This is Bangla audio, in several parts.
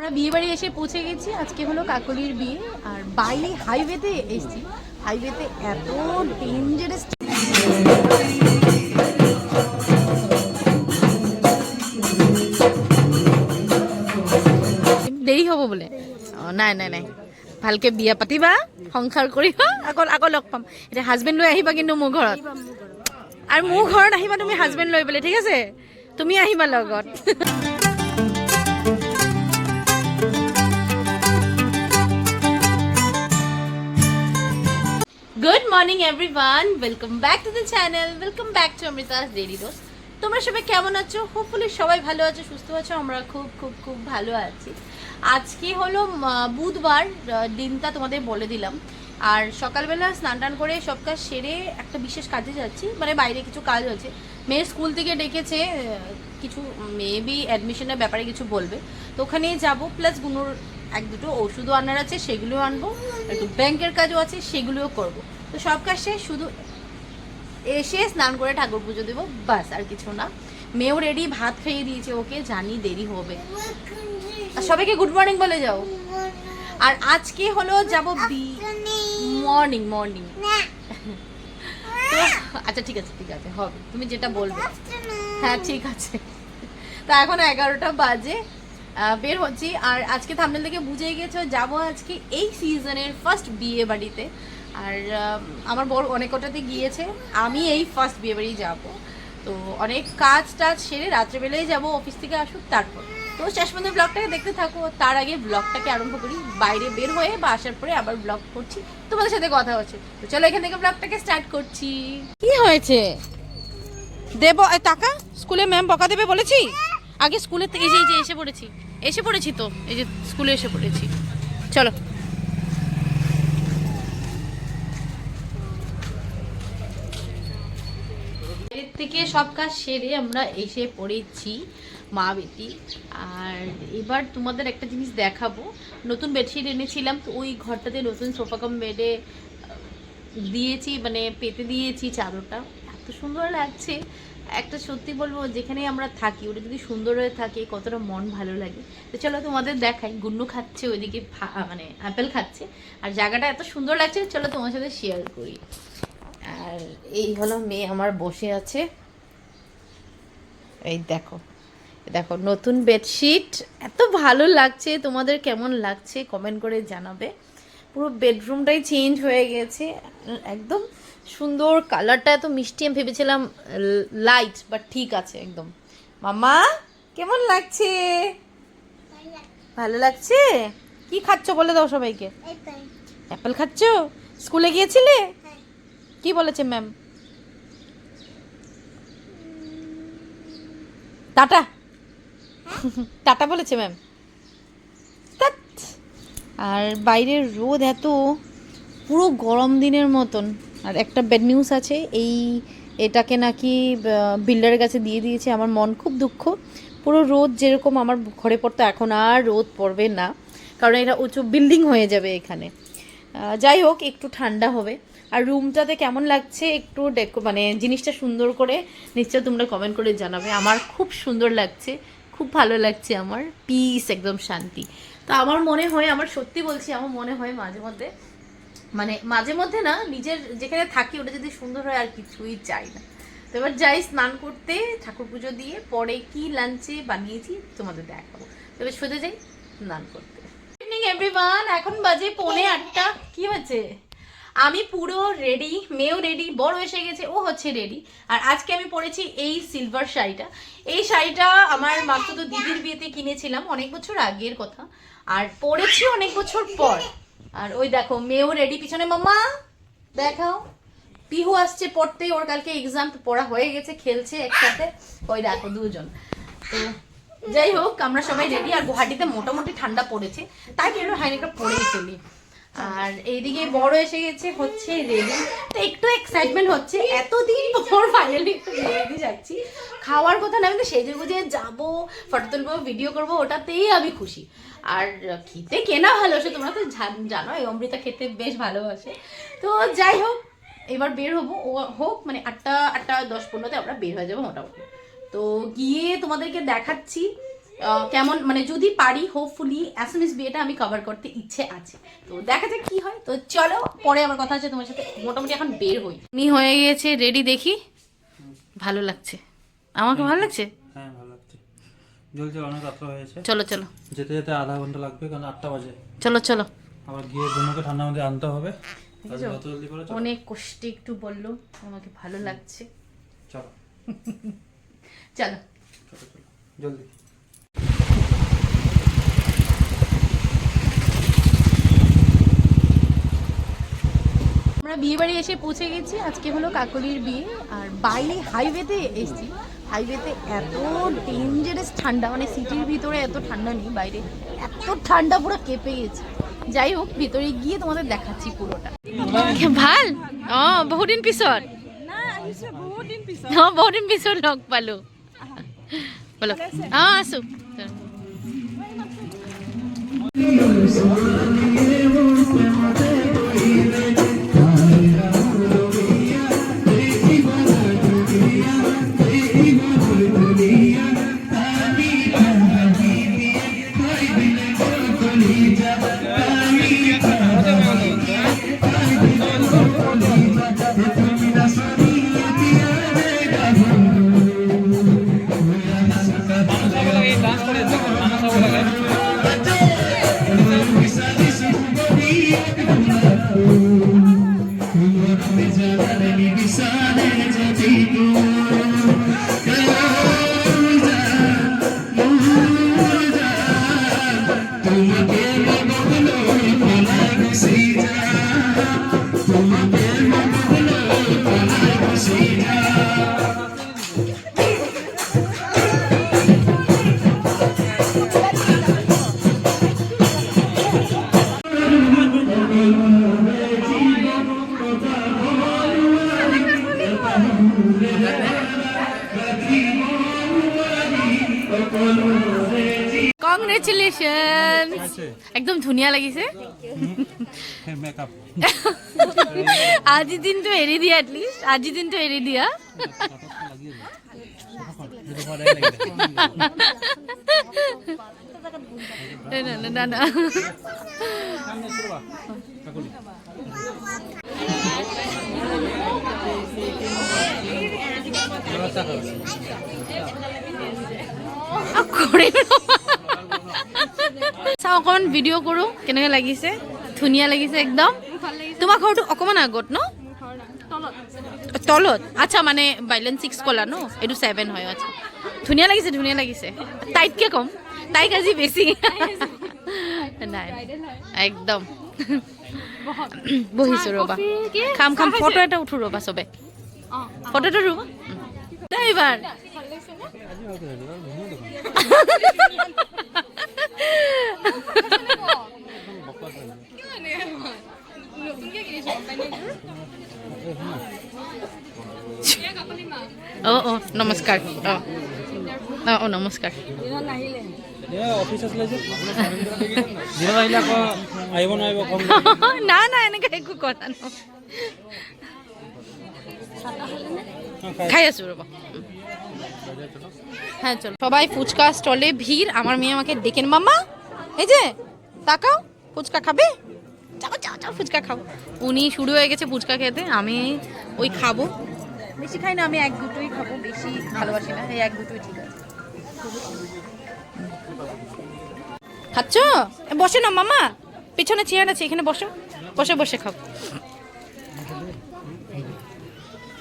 আমরা বিয়ে বাড়ি এসে পৌঁছে গেছি। আজকে হলো কাকলির বিয়ে আর বাইরে হাইওয়েতে এসেছি। হাইওয়েতে এত ডেঞ্জারাস দেৰি হ'ব বোলে। নাই নাই নাই ভালকে বিয়া পাতিবা, সংসাৰ কৰিবা, আকৌ লগ পাম। এতিয়া হাজবেণ্ড লৈ আহিবা কিন্তু মোৰ ঘৰত, আৰু মোৰ ঘৰত আহিবা তুমি হাজবেণ্ড লৈ পেলাই, ঠিক আছে? তুমি আহিবা লগত। Good morning everyone, welcome back to the channel, welcome back to Amrita's daily dose. তোমরা সবাই কেমন আছো? হোপফুলি সবাই ভালো আছো, সুস্থ আছো। আমরা খুব খুব খুব ভালো আছি। আজকে হলো বুধবার, দিনটা তোমাদের বলে দিলাম। আর সকালবেলা স্নান টান করে সব কাজ সেরে একটা বিশেষ কাজে যাচ্ছি, মানে বাইরে কিছু কাজ আছে। মেয়ের স্কুল থেকে ডেকেছে, কিছু মেবি অ্যাডমিশনের ব্যাপারে কিছু বলবে, তো ওখানেই যাবো। প্লাস গুনোর এক দুটো ওষুধও আনার আছে, সেগুলোও আনবো। একটু ব্যাংকের কাজও আছে, সেগুলোও করবো। তো সব কাজ শেষ, শুধু এসে স্নান করে ঠাকুর পুজো দেবো, বাস, আর কিছু না। মেয়েও রেডি, ভাত খাইয়ে দিয়েছে ওকে, জানি দেরি হবে। আর সবাইকে গুড মর্নিং বলে যাও। আর আজকে হলো যাবো মর্নিং তো আচ্ছা ঠিক আছে হবে, তুমি যেটা বলবে। হ্যাঁ ঠিক আছে। তা এখন 11টা বাজে, বের হচ্ছি। আর আজকে থাম্বনেল থেকে বুঝেই গেছো, যাবো আজকে এই সিজনের ফার্স্ট বিয়ে বাড়িতে। আর আমার বড় অনেক কটাতে গিয়েছে, আমি এই ফার্স্ট বিয়ে বাড়ি যাবো। তো অনেক কাজ টাজ সেরে রাত্রেবেলায় যাবো, অফিস থেকে আসুক তারপর। তো শেষ পর্যন্ত ব্লগটাকে দেখতে থাকো। তার আগে ব্লগটাকে আরম্ভ করি, বাইরে বের হয়ে বা আসার পরে আবার ব্লগ করছি, তোমাদের সাথে কথা হচ্ছে। তো চলো এখান থেকে ব্লগটাকে স্টার্ট করছি। কি হয়েছে দেব টাকা? স্কুলে ম্যাম বকা দেবে বলেছি। আগে স্কুলের থেকে এই যে এসে পড়েছি তো, এই যে স্কুলে এসে পড়েছি। চলো এর থেকে সব কাজ সেরে আমরা এসে পড়েছি মা বেটি। আর এবার তোমাদের একটা জিনিস দেখাবো। নতুন বেডশিট এনেছিলাম, তো ওই ঘরটাতে নতুন সোফা কাম বেডে দিয়েছি, মানে পেতে দিয়েছি চাদরটা। এত সুন্দর লাগছে। একটা সত্যি বলবো, যেখানে আমরা থাকি ওটা যদি সুন্দর হয়ে থাকে কতটা মন ভালো লাগে। তো চলো তোমাদের দেখাই। গুন্নু খাচ্ছে ওইদিকে, মানে আপেল খাচ্ছে, আর জায়গাটা এত সুন্দর লাগছে। চলো তোমার সাথে শেয়ার করি। আর এই হলো মেয়ে আমার বসে আছে, এই দেখো দেখো নতুন বেডশিট, এত ভালো লাগছে। তোমাদের কেমন লাগছে কমেন্ট করে জানাবে। পুরো বেডরুমটাই চেঞ্জ হয়ে গেছে, একদম সুন্দর। কালারটা এত মিষ্টি, আমি ভেবেছিলাম লাইট, বাট ঠিক আছে একদম। মামা কেমন লাগছে? ভালো লাগছে। কি খাচ্ছ বলে দাও সবাইকে। অ্যাপেল খাচ্ছ? স্কুলে গিয়েছিলে? কি বলেছে ম্যাম? টাটা টাটা বলেছে ম্যাম। আর বাইরের রোদ এত, পুরো গরম দিনের মতন। আর একটা ব্যাড নিউজ আছে, এটাকে নাকি বিল্ডারের কাছে দিয়ে দিয়েছে। আমার মন খুব দুঃখ। পুরো রোদ যেরকম আমার ঘরে পড়তো, এখন আর রোদ পড়বে না, কারণ এটা উঁচু বিল্ডিং হয়ে যাবে এখানে। যাই হোক, একটু ঠান্ডা হবে। আর রুমটাতে কেমন লাগছে একটু মানে জিনিসটা সুন্দর করে নিশ্চয় তোমরা কমেন্ট করে জানাবে। আমার খুব সুন্দর লাগছে, খুব ভালো লাগছে, আমার পিস, একদম শান্তি। তো আমার মনে হয়, আমার সত্যি বলছি, আমার মনে হয় মাঝে মধ্যে, মানে মাঝে মধ্যে না, নিজের যেখানে থাকি ওটা যদি সুন্দর হয় আর কিছুই চাই না। তো এবার যাই স্নান করতে, ঠাকুর পুজো দিয়ে পরে কি লাঞ্চে বানিয়েছি তোমাদের দেখাবো। তবে সোজা যাই স্নান করতে। গুড ইভিনিং এভরিওয়ান, এখন বাজে 7:45। কি হয়েছে? আমি পুরো রেডি, মেয়েও রেডি, বড় এসে গেছে, ও হচ্ছে রেডি। আর আজকে আমি পরেছি এই সিলভার শাড়িটা। এই শাড়িটা আমার মাসুতো দিদির বিয়েতে কিনেছিলাম, অনেক বছর আগের কথা, আর পরেছি অনেক বছর পর। আর ওই দেখো মেয়েও রেডি, পিছনে মাম্মা দেখাও। পিহু আসছে পড়তে, ওর কালকে এক্সাম, পড়া হয়ে গেছে, খেলছে একসাথে। ওই দেখো দুজন। তো যাই হোক, আমরা সবাই রেডি। আর গুয়াহাটিতে মোটামুটি ঠান্ডা পড়েছে, তাই একটু হাইনেকটা পরেই চলি। আর এইদিকে বড় এসে গেছে, হচ্ছে রেডি। তো একটু এক্সাইটমেন্ট হচ্ছে, এতদিন পর ফাইনালি একটু রেডি যাচ্ছি। খাওয়ার কথা না, কিন্তু সেজে গুজে যাবো, ফটো তুলবো, ভিডিও করবো, ওটাতেই আমি খুশি। আর খেতে কেনা ভালোবাসে, তোমরা তো জানো এই অমৃতা খেতে বেশ ভালোবাসে। তো যাই হোক, এবার বের হবো, ও হোক মানে 8টা 10-15 আমরা বের হয়ে যাবো মোটামুটি। তো গিয়ে তোমাদেরকে দেখাচ্ছি কেমন মানে যদি পারি হোপফুলি অ্যাসমিস বিয়েটা আমি কভার করতে ইচ্ছে আছে, তো দেখা যাক কি হয়। তো চলো পরে আমার কথা আছে তোমার সাথে, মোটামুটি এখন বের হই। নি হয়ে গিয়েছে রেডি, দেখি ভালো লাগছে, আমাকে ভালো লাগছে। হ্যাঁ ভালো লাগছে, জলদি অনেক রাত্র হয়েছে। চলো চলো, যেতে যেতে আধা ঘন্টা লাগবে, কারণ 8টা বাজে। চলো চলো, আবার গিয়ে বোনকে ঠান্ডা মধ্যে আনতে হবে। যত জলদি করে চলো। অনেক কষ্টে একটু বললো, আমাকে ভালো লাগছে। চলো চলো চলো চলো জলদি। আমরা বিয়ে বাড়ি এসে পৌঁছে গেছি, আজকে হলো কাকলির বিয়ে। আর বাইরে হাইওয়েতে এসেছি, হাইওয়েতে এত ডেঞ্জারাস ঠান্ডা, মানে সিটির ভিতরে এত ঠান্ডা নেই, বাইরে এত ঠান্ডা পুরো কেঁপে গেছে। যাই হোক ভিতরে গিয়ে তোমাদের দেখাচ্ছি পুরোটা। ভাল বহুদিন পিছত, বহুদিন পিছত লগ পালো। বলো আছো। কংগ্রেচুলেশন, একদম ধুনীয়া লাগিছে। মেকআপ আজি দিনটো এৰি দিয়া, এটলিষ্ট আজি দিনটো এৰি দিয়া। না না চাওঁ অকণমান ভিডিঅ' কৰোঁ কেনেকৈ লাগিছে, ধুনীয়া লাগিছে একদম। তোমাৰ ঘৰটো অকণমান আগত ন, তলত? আচ্ছা মানে বাইলেন 6 ক'লা ন, এইটো 7 হয়। আচ্ছা ধুনীয়া লাগিছে, ধুনীয়া লাগিছে। তাইতকৈ কম, তাইক আজি বেছি। নাই একদম বহিছোঁ ৰ'বা, খাম খাম, ফটো এটা উঠো ৰ'বা, চবে ফটোটো ৰ'বা এইবাৰ। অঁ নমস্কাৰ, অঁ নমস্কাৰ। না না এনেকৈ একো কথা ন, খাই আছো রবা। হ্যাঁ চলো, সবাই ফুচকা স্টলে ভিড়। আমার মেয়ে আমাকে ডেকেন, মাম্মা এই যে তাকাও, ফুচকা খাবে? চাও চাও চাও ফুচকা খাও। উনি শুরু হয়ে গেছে ফুচকা খেতে, আমি ওই খাবো, বেশি খাই না, আমি 1-2টোই খাবো, বেশি ভালোবাসি না, এই 1-2টোই ঠিক আছে। খাচ্ছ? বসে না মামা, পিছনে চেয়ার আছে, এখানে বসো, বসে বসে খাও।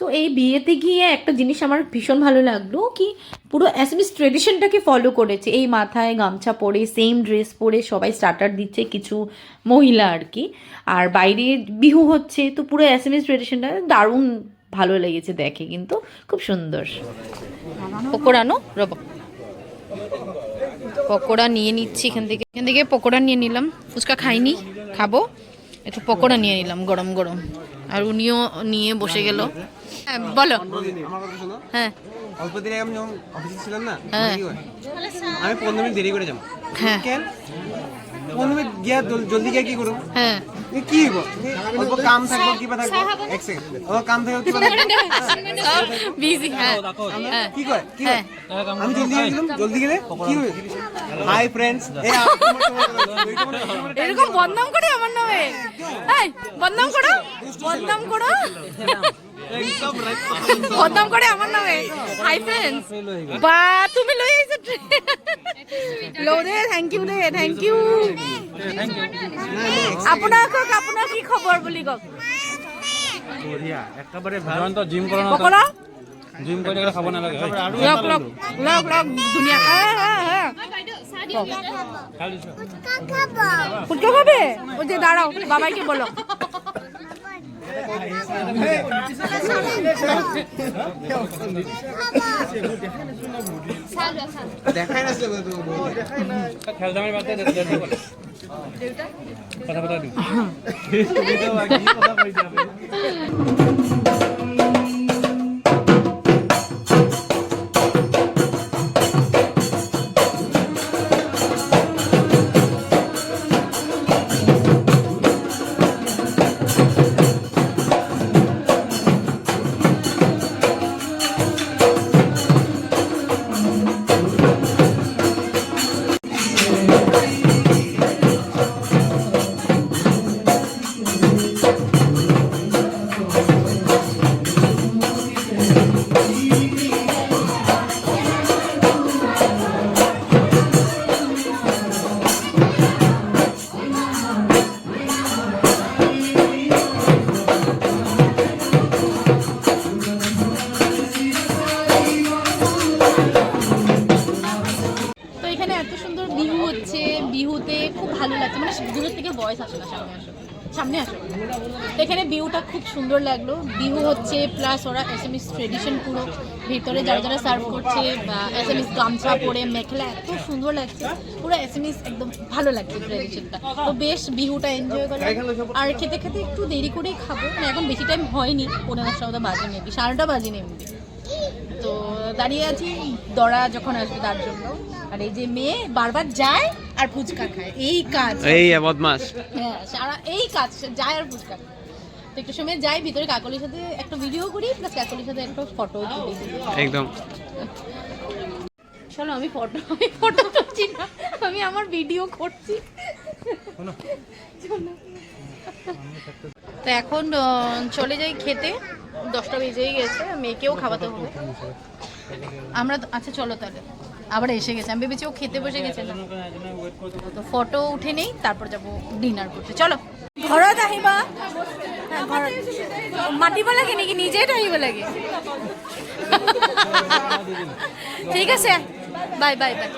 তো এই বিয়েতে গিয়ে একটা জিনিস আমার ভীষণ ভালো লাগলো, কি পুরো অ্যাসামিস ট্রেডিশনটাকে ফলো করেছে। এই মাথায় গামছা পরে, সেম ড্রেস পরে সবাই স্টার্টার দিচ্ছে, কিছু মহিলা আর কি, আর বাইরে বিহু হচ্ছে। তো পুরো অ্যাসামিস ট্রেডিশনটা দারুণ ভালো লেগেছে দেখে, কিন্তু খুব সুন্দর। পকোড়া নো রব, পকোড়া নিয়ে নিচ্ছি এখান থেকে পকোড়া নিয়ে নিলাম। ফুচকা খাইনি, খাবো, একটু পকোড়া নিয়ে নিলাম গরম গরম। আর উনিও নিয়ে বসে গেল। হ্যাঁ বলো। হ্যাঁ অল্প দিন আগে আমি যখন অফিসে ছিলাম না, আমি 15 মিনিট দেরি করে যাবো। হ্যাঁ 15 মিনিট গিয়া জলদি গিয়া কি করুম হ্যাঁ কি হইব অল্প কাম থাকবো কিবা থাকবো এক সেকেন্ড অল্প কাম থাকবো কিবা বিজি হ্যাঁ কি কয় কি কয় আমি জলদি গেলাম জলদি গেলে কি হবে হাই ফ্রেন্ডস এরকম বদনাম করে আমার নামে এই বদনাম করো বদনাম করো বদনাম করে আমার নামে হাই ফ্রেন্ডস বা তুমি লই আইছো লো দে থ্যাংক ইউ আপোনাৰ কি খবৰ বুলি কওক বঢ়িয়া একেবারে জয়ন্ত জিম কৰা না পকৰা জিম কৰি খাব নালাগে লগ ধুনীয়া ফুটকা খাবে ওই যে দাঁড়াও বাবাইকে বলো দেখাই নাছিল খেল ধেমালি বাদ দে কথা কথা দিম বিহুতে খুব ভালো লাগছে মানে দূরের থেকে ভয়েস আসে না সামনে আসো এখানে ভিউটা খুব সুন্দর লাগলো বিহু হচ্ছে প্লাস ওরা এসএমএস ট্রেডিশন পুরো ভিতরে যারা সার্ভ করছে এসএমএস গামছা পরে মেখলা এত সুন্দর লাগছে পুরো এসএমএস একদম ভালো লাগছে ট্রেডিশনটা তো বেশ বিহুটা এনজয় করলাম আর খেতে খেতে একটু দেরি করেই খাবো মানে এখন বেশি টাইম হয়নি 9:30 বাজে মেবি 9:30 বাজে এমনি তো দাঁড়িয়ে আছি দড়া যখন আসবে তার জন্য আর এই যে মেয়ে বারবার যায় আর ফুচকা খায় এই কাজ এই বদমাশ হ্যাঁ সারা এই কাজ যায় আর ফুচকা খায় তো একটু সময় যাই ভিতরে কাকলির সাথে একটা ভিডিও করি প্লাস কাকলির সাথে একটা ফটো তুলি একদম চলো আমি ফটো তুলছি না আমি আমার ভিডিও করছি তো এখন চলে যাই খেতে 10টা বেজেই গেছে মেয়েকেও খাওয়াতে হবে আমরা আচ্ছা চলো তাহলে আবার এসে গেছে আমি ভেবেছি ও খেতে বসে গেছে না তো ফটো উঠে নেই তারপর যাবো ডিনার করতে চলো ঘৰত আহিবা মাতিব লাগে নাকি নিজেই আহিব লাগে ঠিক আছে বাই বাই বাই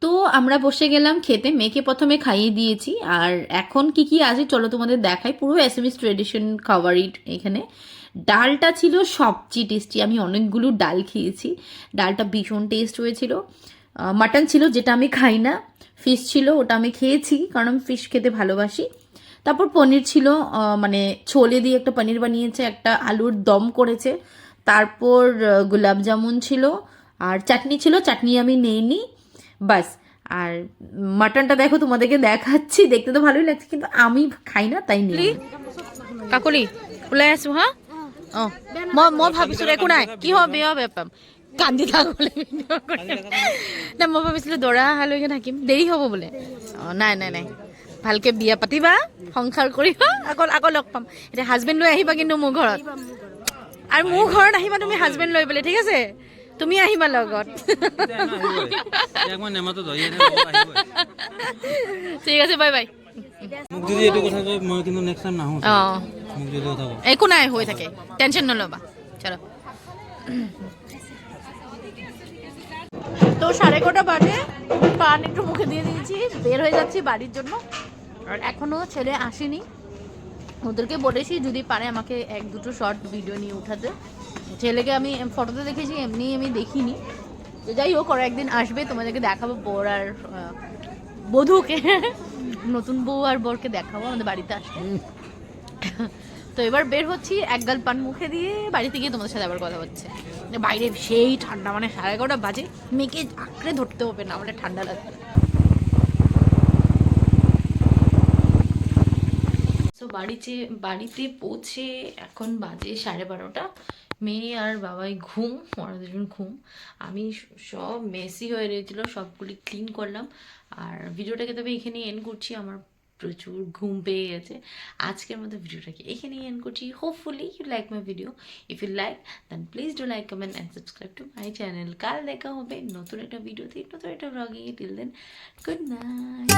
তো আমরা বসে গেলাম খেতে মেয়েকে প্রথমে খাইয়ে দিয়েছি আর এখন কি কি আছে চলো তোমাদের দেখাই পুরো এসএমএস ট্রেডিশন খাবারই এখানে ডালটা ছিল সবচেয়ে টেস্টি আমি অনেকগুলো ডাল খেয়েছি ডালটা ভীষণ টেস্ট হয়েছিল মাটন ছিল যেটা আমি খাই না ফিশ ছিল ওটা আমি খেয়েছি কারণ আমি ফিশ খেতে ভালোবাসি তারপর পনির ছিল মানে ছোলে দিয়ে একটা পনির বানিয়েছে একটা আলুর দম করেছে তারপর গোলাপ জামুন ছিল আর চাটনি ছিল চাটনি আমি নেইনি বাস আর মাটনটা দেখো তোমাদেরকে দেখাচ্ছি দেখতে তো ভালোই লাগছে কিন্তু আমি খাই না তাই নেই কাকলি ওলাই আছো হ্যাঁ অঁ মই ভাবিছোঁ একো নাই কি হ'ব বেপাম কান্দি থাক বোলে নাই মই ভাবিছিলোঁ দৰা অহালৈকে থাকিম দেৰি হ'ব বোলে অঁ নাই নাই নাই ভালকৈ বিয়া পাতিবা সংসাৰ কৰিবা আকৌ লগ পাম এতিয়া হাজবেণ্ড লৈ আহিবা কিন্তু মোৰ ঘৰত আৰু মোৰ ঘৰত আহিবা তুমি হাজবেণ্ড লৈ পেলাই ঠিক আছে তুমি আহিবা লগত ঠিক আছে বাই বাই একো নাই হৈ থাকে টেনশন নল'বা চলো তো 9:30 বাজে পান একটু মুখে দিয়ে দিয়েছি বের হয়ে যাচ্ছি বাড়ির জন্য আর এখনো ছেলে আসেনি ওদেরকে বলেছি যদি পারে আমাকে 1-2 শর্ট ভিডিও নিয়ে উঠাতে ছেলেকে আমি ফটোতে দেখেছি এমনি আমি দেখিনি তো যাই হোক ওরা একদিন আসবে তোমাদেরকে দেখাবো বর আর বধূকে নতুন বউ আর বরকে দেখাবো আমাদের বাড়িতে আসবে তো এবার বের হচ্ছি একগাল পান মুখে দিয়ে বাড়িতে গিয়ে তোমাদের সাথে আবার কথা হচ্ছে বাইরে সেই ঠান্ডা মানে 11:30 বাজে মেয়েকে আঁকড়ে ধরতে হবে না আমাদের ঠান্ডা লাগবে বাড়িতে পৌঁছে এখন বাজে 12:30। মেয়ে আর বাবাই ঘুম, ওরা দুজন ঘুম। আমি সব মেসি হয়ে রয়েছিল, সবগুলি ক্লিন করলাম। আর ভিডিওটাকে তবে এখানেই এন্ড করছি, আমার প্রচুর ঘুম পেয়ে গেছে। আজকের মতো ভিডিওটাকে এখানেই এন্ড করছি। Hopefully you like my video. If you like then please do like, comment and subscribe to my channel. কাল দেখা হবে নতুন একটা ভিডিওতে, নতুন একটা ব্লগে। Till then, good night.